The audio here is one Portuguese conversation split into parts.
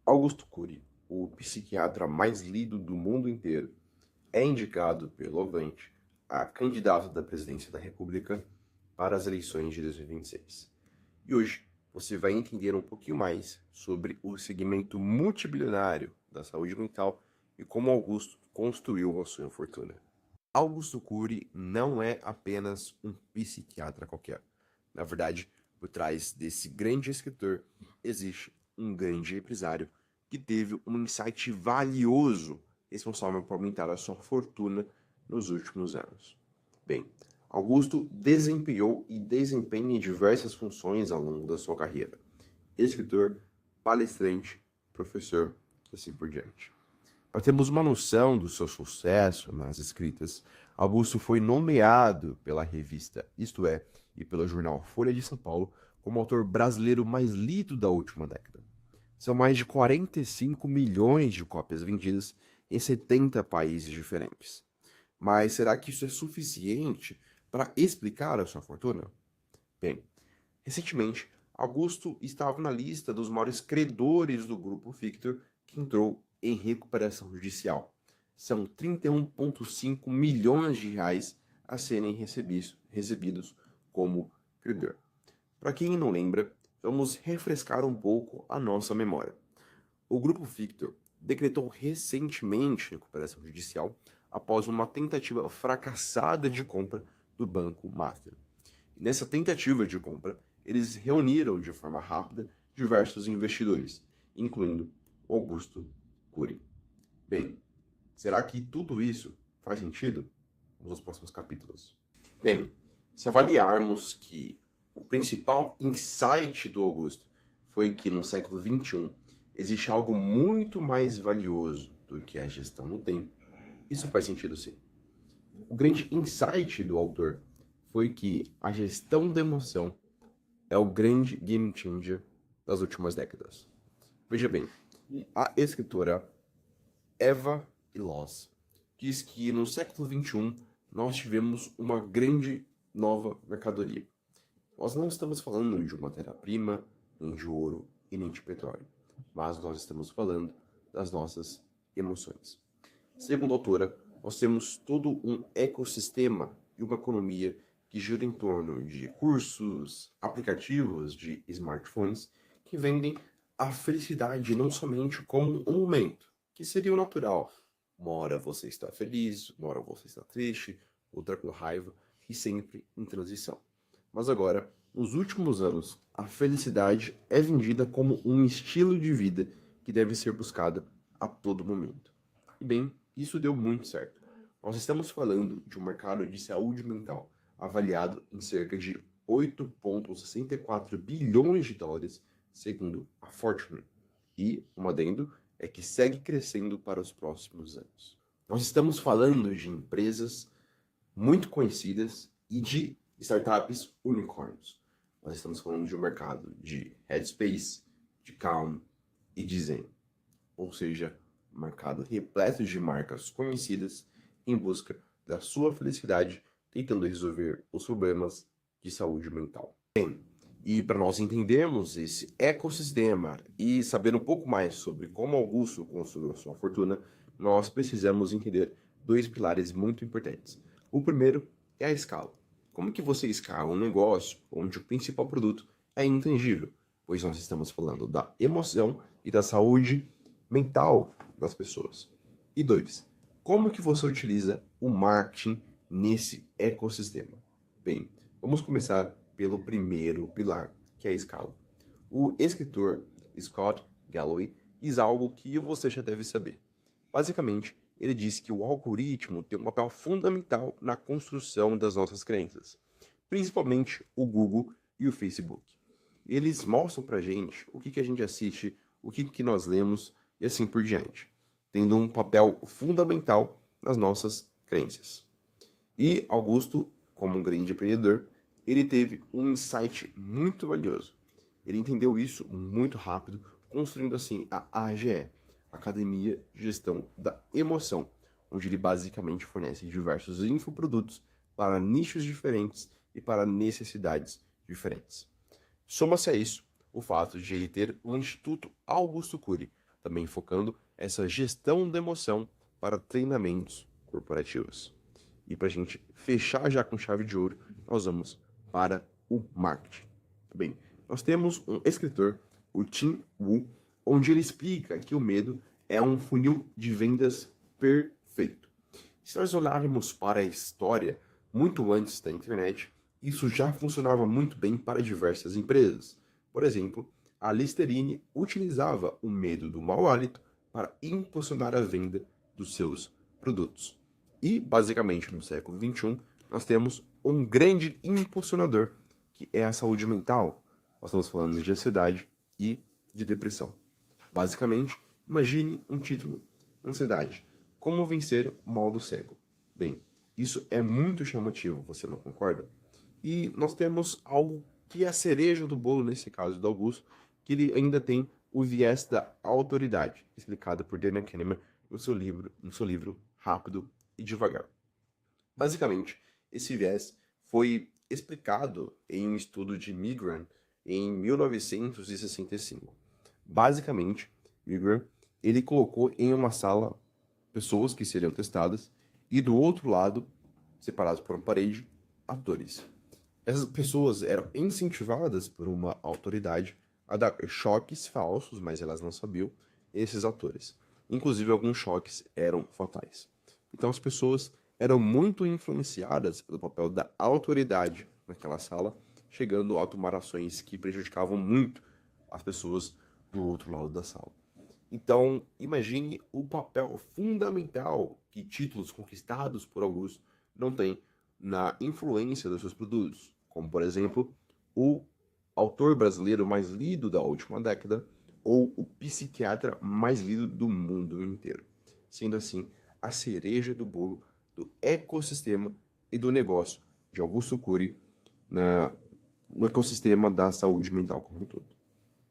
Augusto Cury, o psiquiatra mais lido do mundo inteiro, é indicado pelo Avante a candidato da presidência da República para as eleições de 2026. E hoje você vai entender um pouquinho mais sobre o segmento multibilionário da saúde mental e como Augusto construiu a sua fortuna. Augusto Cury não é apenas um psiquiatra qualquer. Na verdade, por trás desse grande escritor existe um grande empresário que teve um insight valioso responsável por aumentar a sua fortuna nos últimos anos. Bem, Augusto desempenhou e desempenha diversas funções ao longo da sua carreira: escritor, palestrante, professor e assim por diante. Para termos uma noção do seu sucesso nas escritas, Augusto foi nomeado pela revista Isto É e pelo jornal Folha de São Paulo como o autor brasileiro mais lido da última década. São mais de 45 milhões de cópias vendidas em 70 países diferentes. Mas será que isso é suficiente para explicar a sua fortuna? Bem, recentemente, Augusto estava na lista dos maiores credores do grupo Victor, que entrou em recuperação judicial. São 31,5 milhões de reais a serem recebidos como credor. Para quem não lembra, vamos refrescar um pouco a nossa memória. O grupo Victor decretou recentemente recuperação judicial após uma tentativa fracassada de compra do Banco Master. Nessa tentativa de compra, eles reuniram de forma rápida diversos investidores, incluindo Augusto Cury. Bem, será que tudo isso faz sentido? Vamos aos próximos capítulos. Bem, se avaliarmos que o principal insight do Augusto foi que no século XXI existe algo muito mais valioso do que a gestão do tempo, isso faz sentido sim. O grande insight do autor foi que a gestão da emoção é o grande game changer das últimas décadas. Veja bem, a escritora Eva Illouz diz que no século XXI nós tivemos uma grande nova mercadoria. Nós não estamos falando de uma matéria-prima, nem de ouro e nem de petróleo, mas nós estamos falando das nossas emoções. Segundo a autora, nós temos todo um ecossistema e uma economia que gira em torno de cursos, aplicativos de smartphones que vendem a felicidade não somente como um momento, que seria o natural. Uma hora você está feliz, uma hora você está triste, outra com raiva e sempre em transição. Mas agora, nos últimos anos, a felicidade é vendida como um estilo de vida que deve ser buscada a todo momento. E bem, isso deu muito certo. Nós estamos falando de um mercado de saúde mental avaliado em cerca de 8,64 bilhões de dólares, segundo a Fortune. E, um adendo, é que segue crescendo para os próximos anos. Nós estamos falando de empresas muito conhecidas e de startups unicórnios. Nós estamos falando de um mercado de Headspace, de Calm e de Zen. Ou seja, um mercado repleto de marcas conhecidas em busca da sua felicidade, tentando resolver os problemas de saúde mental. Bem, e para nós entendermos esse ecossistema e saber um pouco mais sobre como Augusto construiu a sua fortuna, nós precisamos entender dois pilares muito importantes. O primeiro é a escala. Como que você escala um negócio onde o principal produto é intangível? Pois nós estamos falando da emoção e da saúde mental das pessoas. E dois, como que você utiliza o marketing nesse ecossistema? Bem, vamos começar pelo primeiro pilar, que é a escala. O escritor Scott Galloway diz algo que você já deve saber. Basicamente, ele diz que o algoritmo tem um papel fundamental na construção das nossas crenças, principalmente o Google e o Facebook. Eles mostram pra gente o que a gente assiste, o que nós lemos e assim por diante, tendo um papel fundamental nas nossas crenças. E Augusto, como um grande empreendedor, ele teve um insight muito valioso. Ele entendeu isso muito rápido, construindo assim a AGE, Academia de Gestão da Emoção, onde ele basicamente fornece diversos infoprodutos para nichos diferentes e para necessidades diferentes. Soma-se a isso o fato de ele ter o Instituto Augusto Cury, também focando essa gestão da emoção para treinamentos corporativos. E para a gente fechar já com chave de ouro, nós vamos para o marketing. Bem, nós temos um escritor, o Tim Wu, onde ele explica que o medo é um funil de vendas perfeito. Se nós olharmos para a história, muito antes da internet, isso já funcionava muito bem para diversas empresas. Por exemplo, a Listerine utilizava o medo do mau hálito para impulsionar a venda dos seus produtos. E, basicamente, no século XXI, nós temos um grande impulsionador, que é a saúde mental. Nós estamos falando de ansiedade e de depressão. Basicamente, imagine um título: Ansiedade. Como vencer o mal do século? Bem, isso é muito chamativo, você não concorda? E nós temos algo que é a cereja do bolo, nesse caso do Augusto, que ele ainda tem o viés da autoridade, explicado por Daniel Kahneman no seu livro Rápido e Devagar. Basicamente, esse viés foi explicado em um estudo de Milgram em 1965. Basicamente, Milgram, ele colocou em uma sala pessoas que seriam testadas e do outro lado, separados por uma parede, atores. Essas pessoas eram incentivadas por uma autoridade a dar choques falsos, mas elas não sabiam, esses atores. Inclusive, alguns choques eram fatais. Então, as pessoas eram muito influenciadas pelo papel da autoridade naquela sala, chegando a tomar ações que prejudicavam muito as pessoas do outro lado da sala. Então, imagine o papel fundamental que títulos conquistados por Augusto não têm na influência dos seus produtos, como, por exemplo, o autor brasileiro mais lido da última década ou o psiquiatra mais lido do mundo inteiro. Sendo assim, a cereja do bolo do ecossistema e do negócio de Augusto Cury no ecossistema da saúde mental como um todo.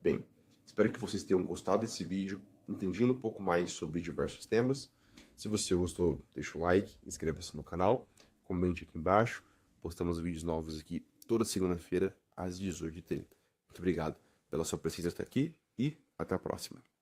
Bem, espero que vocês tenham gostado desse vídeo, entendido um pouco mais sobre diversos temas. Se você gostou, deixa o like, inscreva-se no canal, comente aqui embaixo. Postamos vídeos novos aqui toda segunda-feira às 18h30. Muito obrigado pela sua presença até aqui e até a próxima.